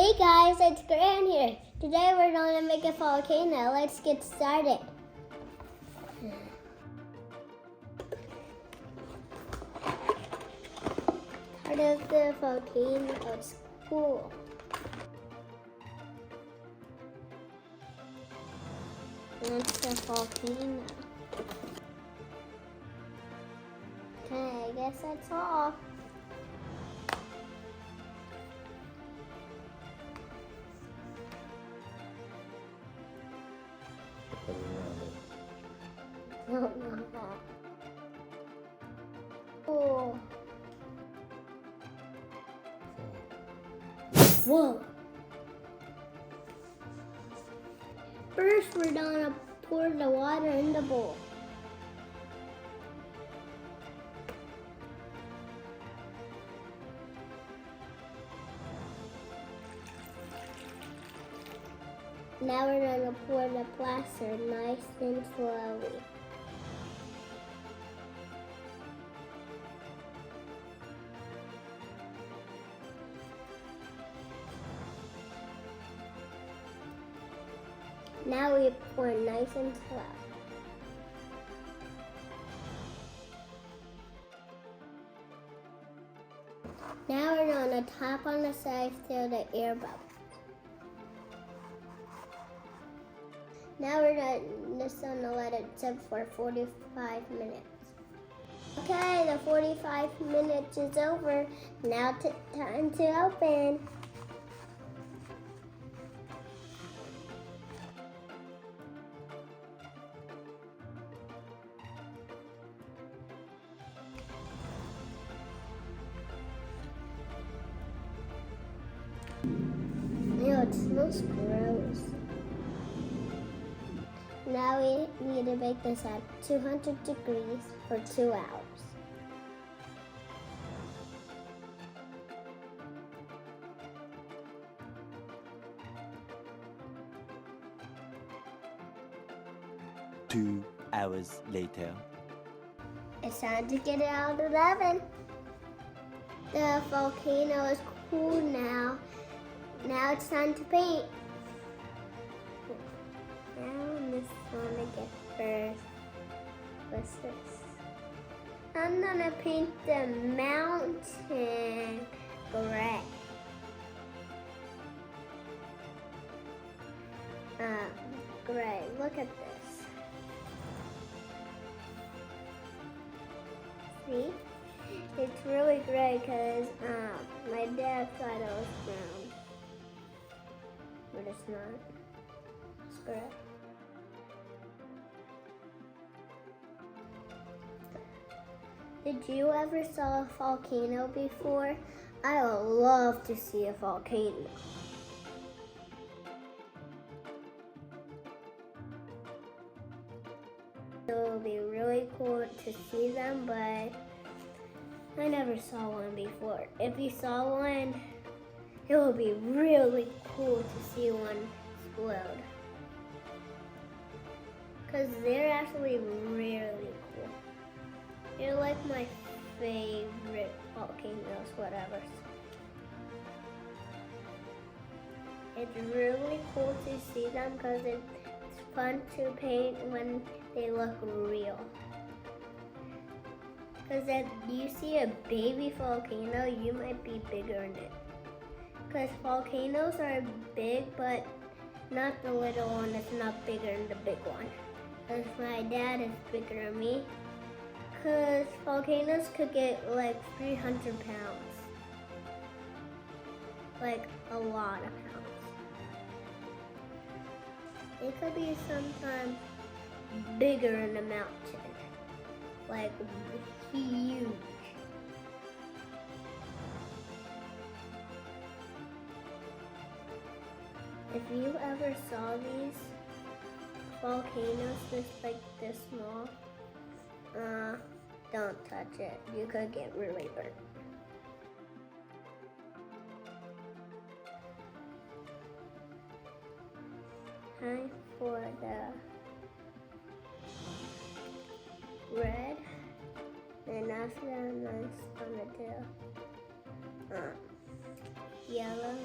Hey guys, it's Gran here. Today we're going to make a volcano. Let's get started. Part of the volcano is cool. That's the volcano. Okay, I guess that's all. No, not that. Cool. Whoa. First, we're gonna pour the water in the bowl. Now we're gonna pour the plaster nice and slowly. Now we pour nice and slow. Now we're gonna tap on the sides till the air bubbles. Now we're just gonna let it sit for 45 minutes. Okay, the 45 minutes is over. Now time to open. Ew, it smells gross. Now we need to bake this at 200 degrees for 2 hours. Two hours later. It's time to get it out of the oven. The volcano is cool now. Now it's time to paint. Now I'm just gonna get first. What's this? I'm gonna paint the mountain gray. Gray. Look at this. See? It's really gray because my dad thought it was brown. But it's not. It's gray. Did you ever saw a volcano before? I would love to see a volcano. It would be really cool to see them, but I never saw one before. If you saw one, it would be really cool to see one explode. Because they're actually really cool. They're like my favorite volcanoes, whatever. It's really cool to see them because it's fun to paint when they look real. Because if you see a baby volcano, you might be bigger than it. Because volcanoes are big, but not the little one is not bigger than the big one. Because my dad is bigger than me. Because volcanoes could get like 300 pounds. Like a lot of pounds. It could be sometimes bigger than a mountain. Like huge. If you ever saw these volcanoes just like this small, don't touch it. You could get really burnt. Time for the red, and after that, I'm gonna do yellow,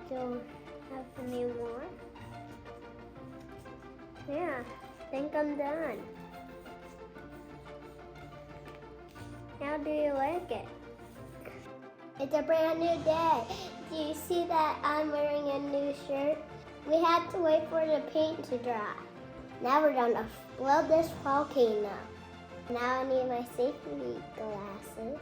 still have any more. Yeah, I think I'm done. How do you like it? It's a brand new day. Do you see that I'm wearing a new shirt? We had to wait for the paint to dry. Now we're gonna blow this volcano. Now I need my safety glasses.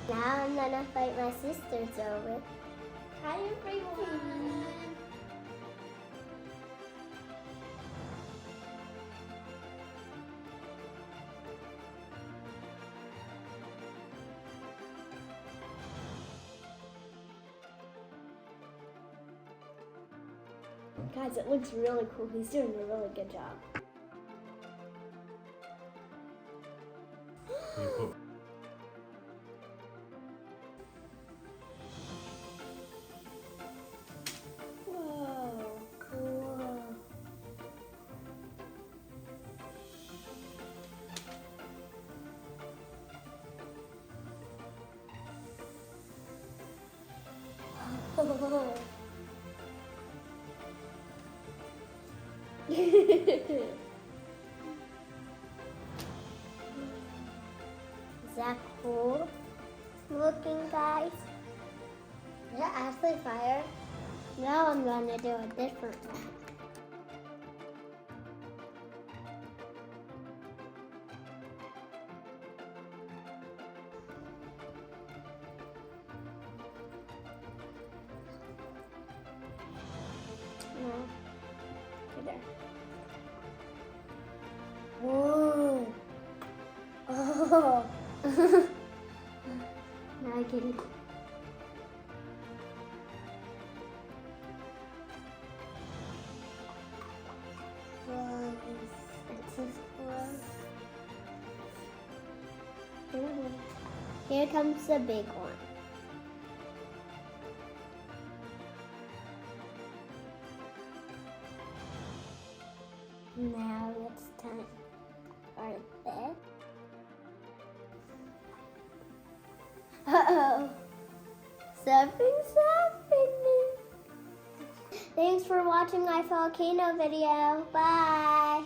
Now I'm gonna fight my sisters over. Hi everyone! Guys, it looks really cool. He's doing a really good job. Whoa, cool. Is that cool looking, guys? Is that actually fire? Now I'm going to do a different one. No. Right there. Whoa. Oh. Now I get it. Whoa. That's so cool. Here comes the big one. Now it's time for this. Uh-oh. Something's happening. Thanks for watching my volcano video. Bye.